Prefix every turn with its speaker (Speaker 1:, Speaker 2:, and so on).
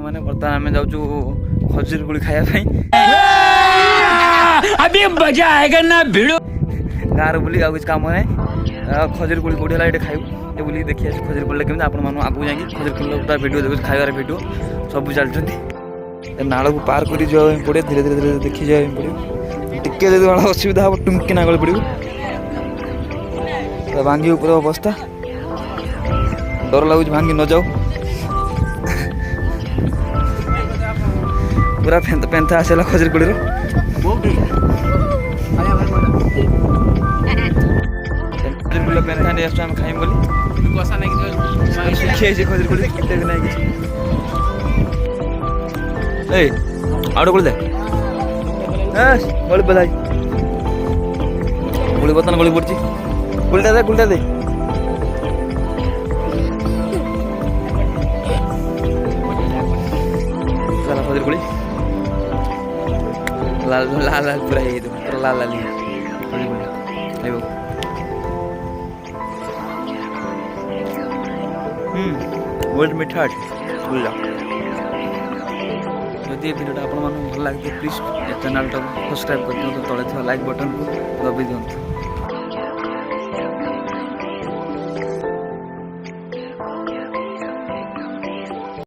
Speaker 1: मैंने बर्तमान आम जाऊँ खजूर कोली खाया
Speaker 2: अभी मजा आएगा ना भिड़ो
Speaker 1: गाँव बुली आ कुछ काम ना खजूर कोली कौटी है खाइबू ये बुली देखिए खजूर कोली केमी आप आगू जाए खजूर कोली भिडियो देखो खाइबार भिडियो सब चलती नाड़ को पार कर पड़े धीरे धीरे धीरे देखी जाए पड़ो टिके असुविधा हम टुमकी ना गले पड़ो भांगी ऊपर अवस्था डर लगुच भांगी न जाऊ पूरा पेंथा आसला खजूर कोली खजूर पेंथा नहीं आस खाइम बोली सुखी खजूर कोली कितने भी नहीं आउट कोली दे गली बधाई गुड़ी बर्तन गली पड़ी गुलटा दे खजूर कोली लाल लाल लाल पूरा ये पूरा लाल लाल वर्ल्ड मीठा बुला जदि ये वीडियो आप भल लगे प्लीज चैनल टाइम सब्सक्राइब कर दिखाँ तले लाइक बटन को दबी दिखाँ।